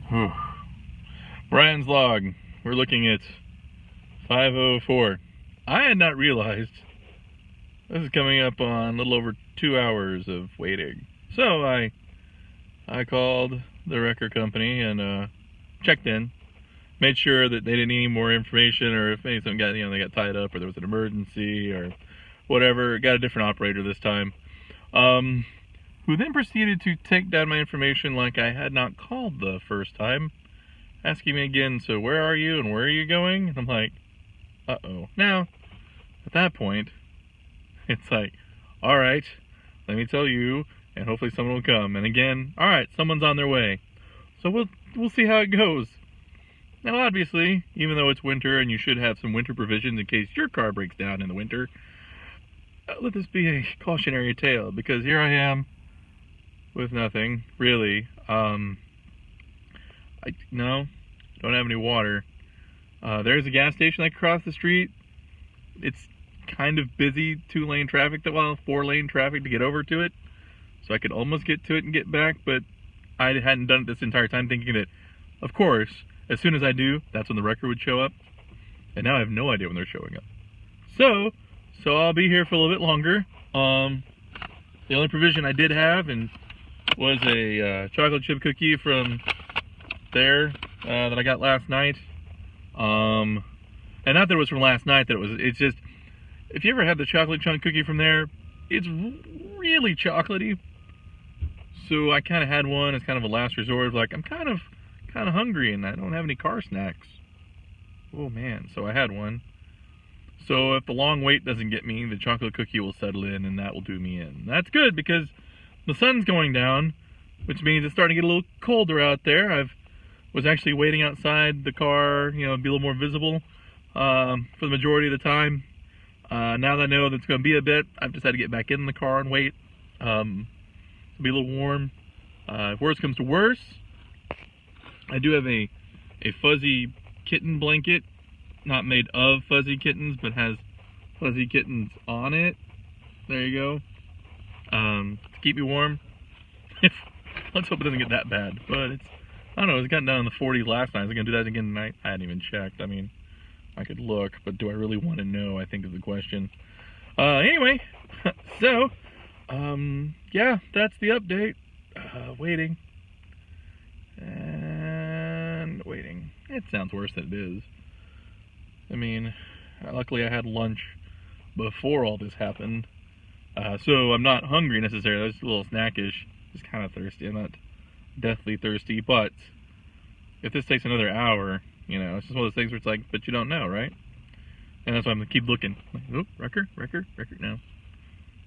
Whew. Brian's log. We're looking at 5:04. I had not realized this is coming up on a little over 2 hours of waiting. So I called the wrecker company and checked in, made sure that they didn't need any more information, or if anything got they got tied up or there was an emergency or whatever. Got a different operator this time. Who then proceeded to take down my information like I had not called the first time, asking me again, so where are you and where are you going? And I'm like, uh-oh. Now, at that point, it's like, all right, let me tell you, and hopefully someone will come. And again, all right, someone's on their way. So we'll see how it goes. Now, obviously, even though it's winter and you should have some winter provisions in case your car breaks down in the winter, let this be a cautionary tale, because here I am with nothing, really. I don't have any water. There's a gas station like across the street. It's kind of busy, 4-lane traffic to get over to it. So I could almost get to it and get back, but I hadn't done it this entire time, thinking that, of course, as soon as I do, that's when the wrecker would show up. And now I have no idea when they're showing up. So I'll be here for a little bit longer. The only provision I did have was a chocolate chip cookie from there that I got last night. And not that it was from last night, it's just, if you ever had the chocolate chunk cookie from there, it's really chocolatey. So I kind of had one as kind of a last resort, like I'm kind of hungry and I don't have any car snacks. Oh man, so I had one. So if the long wait doesn't get me, the chocolate cookie will settle in and that will do me in. That's good because the sun's going down, which means it's starting to get a little colder out there. I was actually waiting outside the car, be a little more visible for the majority of the time. Now that I know that it's going to be a bit, I've decided to get back in the car and wait. It'll be a little warm. If worse comes to worse, I do have a fuzzy kitten blanket, not made of fuzzy kittens, but has fuzzy kittens on it. There you go. To keep me warm. Let's hope it doesn't get that bad. But I don't know, it's gotten down in the 40s last night. Is it going to do that again tonight? I hadn't even checked. I mean, I could look, but do I really want to know, I think is the question. Anyway, so, yeah, that's the update. Waiting. And waiting. It sounds worse than it is. I mean, luckily I had lunch before all this happened. So I'm not hungry necessarily. I was a little snackish. Just kind of thirsty. I'm not deathly thirsty, but if this takes another hour, it's just one of those things where it's like, but you don't know, right? And that's why I'm going to keep looking. Like, oh, wrecker, no.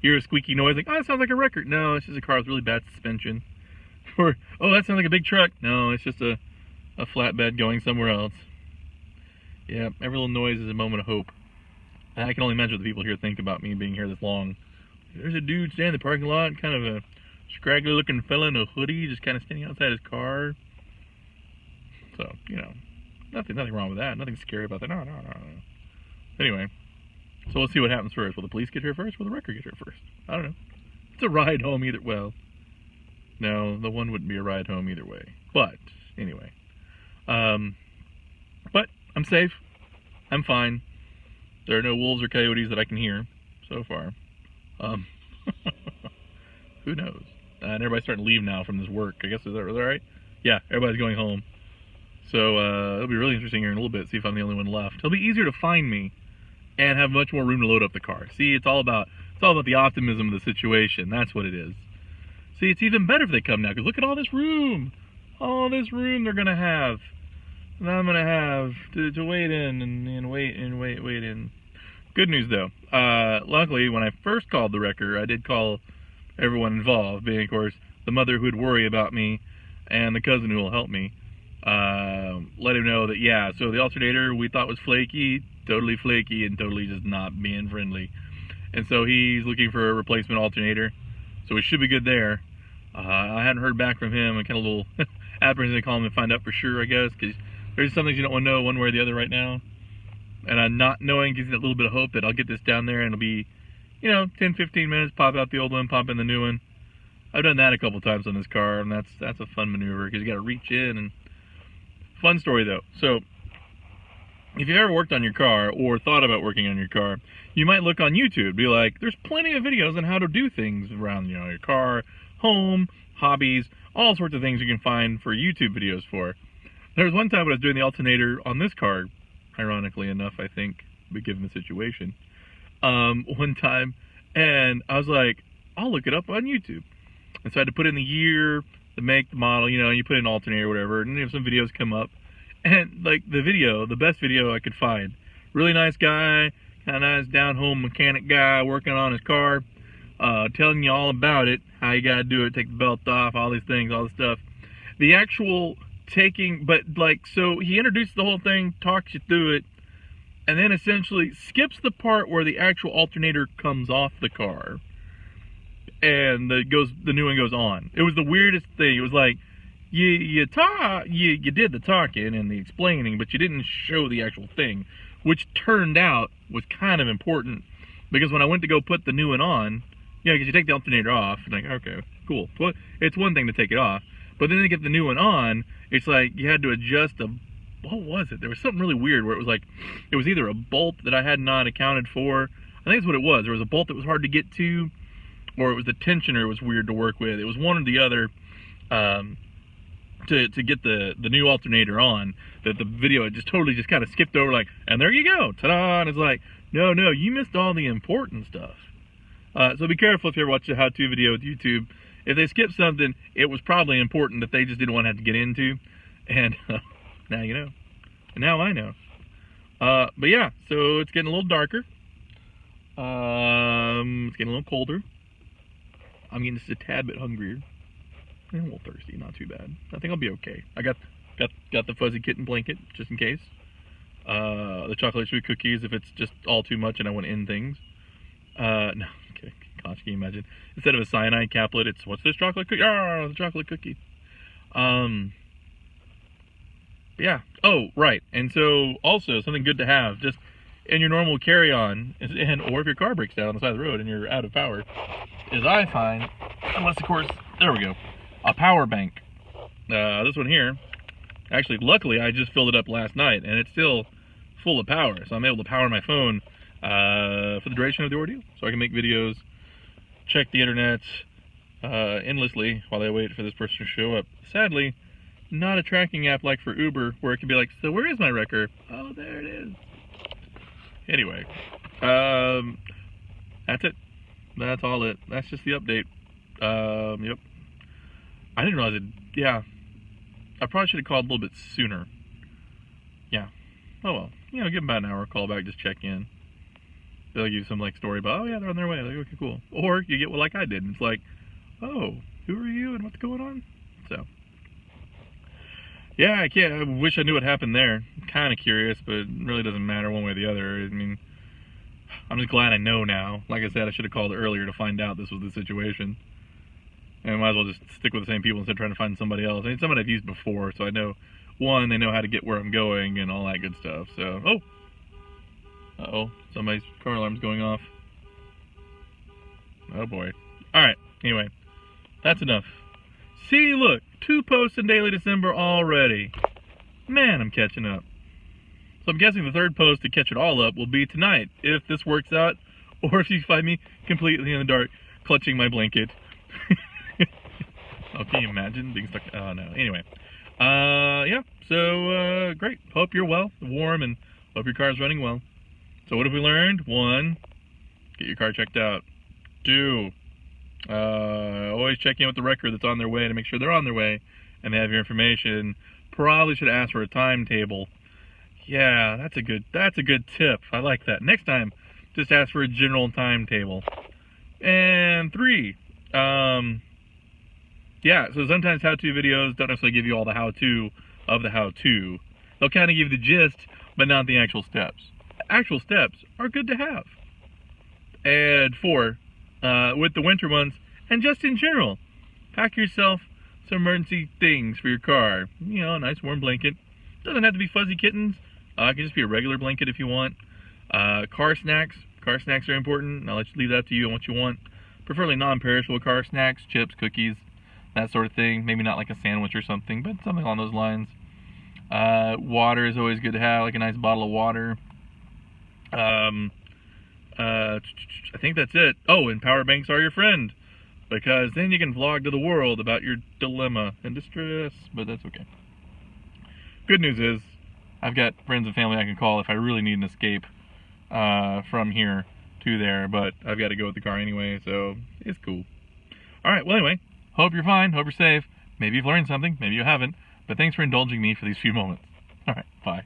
Hear a squeaky noise, like, oh, that sounds like a wrecker. No, it's just a car with really bad suspension. Or, oh, that sounds like a big truck. No, it's just a flatbed going somewhere else. Yeah, every little noise is a moment of hope. I can only imagine what the people here think about me being here this long. There's a dude standing in the parking lot, kind of a scraggly looking fella in a hoodie, just kind of standing outside his car. So, nothing wrong with that. Nothing scary about that. No. Anyway, so let's see what happens first. Will the police get here first? Will the wrecker get here first? I don't know. It's a ride home either. Well, no, the one wouldn't be a ride home either way. But, anyway. But I'm safe. I'm fine. There are no wolves or coyotes that I can hear so far. Who knows? And everybody's starting to leave now from this work. I guess, is that right? Yeah, everybody's going home. So it'll be really interesting here in a little bit, see if I'm the only one left. It'll be easier to find me and have much more room to load up the car. See, it's all about the optimism of the situation. That's what it is. See, it's even better if they come now, because look at all this room. All this room they're going to have. And I'm going to have to wait in and wait in. Good news, though. Luckily, when I first called the wrecker, I did call everyone involved, being, of course, the mother who would worry about me and the cousin who will help me. Let him know that, yeah, so the alternator we thought was totally flaky and totally just not being friendly. And so he's looking for a replacement alternator. So we should be good there. I hadn't heard back from him. I'm kind of a little apprehensive to call him and find out for sure, I guess, because there's some things you don't want to know one way or the other right now. And I'm not knowing gives me that little bit of hope that I'll get this down there and it'll be, 10, 15 minutes, pop out the old one, pop in the new one. I've done that a couple times on this car, and that's a fun maneuver because you got to reach in and fun story though. So, if you've ever worked on your car or thought about working on your car, you might look on YouTube, be like, there's plenty of videos on how to do things around, your car, home, hobbies, all sorts of things you can find for YouTube videos for. There was one time when I was doing the alternator on this car, ironically enough, I think, but given the situation, one time, and I was like, I'll look it up on YouTube. And so I had to put in the year, the make, the model, you put in alternator or whatever, and some videos come up. And, like, the best video I could find, really nice guy, kind of nice down-home mechanic guy working on his car, telling you all about it, how you gotta do it, take the belt off, all these things, all this stuff. The actual so he introduces the whole thing, talks you through it, and then essentially skips the part where the actual alternator comes off the car, and the new one goes on. It was the weirdest thing. It was like, you did the talking and the explaining, but you didn't show the actual thing, which turned out was kind of important, because when I went to go put the new one on, because you take the alternator off, and like, okay, cool. Well, it's one thing to take it off, but then to get the new one on, it's like you had to adjust what was it? There was something really weird where it was like, it was either a bolt that I had not accounted for. I think that's what it was. There was a bolt that was hard to get to, or it was the tensioner was weird to work with. It was one or the other. To get the new alternator on, that the video had just totally kind of skipped over, like, and there you go, ta-da, and it's like, no, you missed all the important stuff. So be careful if you ever watch a how-to video with YouTube. If they skip something, it was probably important that they just didn't want to have to get into, and now you know. And now I know. But yeah, so it's getting a little darker. It's getting a little colder. I'm getting just a tad bit hungrier. I'm a little thirsty, not too bad. I think I'll be okay. I got the fuzzy kitten blanket, just in case. The chocolate sweet cookies, if it's just all too much and I want to end things. No, okay, gosh, can you imagine? Instead of a cyanide caplet, it's, what's this chocolate cookie? Oh, the chocolate cookie. Yeah. Oh, right. And so, also, something good to have, just in your normal carry-on, or if your car breaks down on the side of the road and you're out of power, is I find, unless, of course, there we go, a power bank. This one here, actually, luckily, I just filled it up last night, and it's still full of power, so I'm able to power my phone for the duration of the ordeal, so I can make videos, check the internet endlessly while I wait for this person to show up. Sadly, not a tracking app like for Uber, where it can be like, so where is my wrecker? Oh, there it is. Anyway, that's it. That's all it. That's just the update. Yep. I didn't realize it. Yeah. I probably should have called a little bit sooner. Yeah. Oh well. Give them about an hour call back, just check in. They'll give you some story about, oh yeah, they're on their way. Like, okay, cool. Or you get like I did, and it's like, oh, who are you and what's going on? So. Yeah, I wish I knew what happened there. I'm kind of curious, but it really doesn't matter one way or the other. I mean, I'm just glad I know now. Like I said, I should have called earlier to find out this was the situation. And I might as well just stick with the same people instead of trying to find somebody else. I mean, somebody I've used before, so I know, one, they know how to get where I'm going and all that good stuff. So, uh-oh, somebody's car alarm's going off. Oh boy. Alright, anyway, that's enough. See, look, 2 posts in Daily December already. Man, I'm catching up. So I'm guessing the 3rd post to catch it all up will be tonight, if this works out, or if you find me completely in the dark, clutching my blanket. Oh, can you imagine being stuck? Oh, no. Anyway. Yeah, so, great. Hope you're well, warm, and hope your car's running well. So what have we learned? 1, get your car checked out. 2, always check in with the wrecker that's on their way to make sure they're on their way and they have your information. Probably should ask for a timetable. Yeah, that's a good tip. I like that. Next time, just ask for a general timetable. And 3, yeah, so sometimes how-to videos don't necessarily give you all the how-to of the how-to. They'll kind of give you the gist, but not the actual steps. Actual steps are good to have. And 4, with the winter months, and just in general, pack yourself some emergency things for your car. A nice warm blanket. Doesn't have to be fuzzy kittens. It can just be a regular blanket if you want. Car snacks. Car snacks are important. I'll let you leave that to you on what you want. Preferably non-perishable car snacks, chips, cookies, that sort of thing. Maybe not like a sandwich or something, but something along those lines. Water is always good to have, like a nice bottle of water. I think that's it. Oh, and power banks are your friend, because then you can vlog to the world about your dilemma and distress, but that's okay. Good news is, I've got friends and family I can call if I really need an escape from here to there, but I've got to go with the car anyway, so it's cool. Alright, well anyway, hope you're fine, hope you're safe. Maybe you've learned something, maybe you haven't, but thanks for indulging me for these few moments. Alright, bye.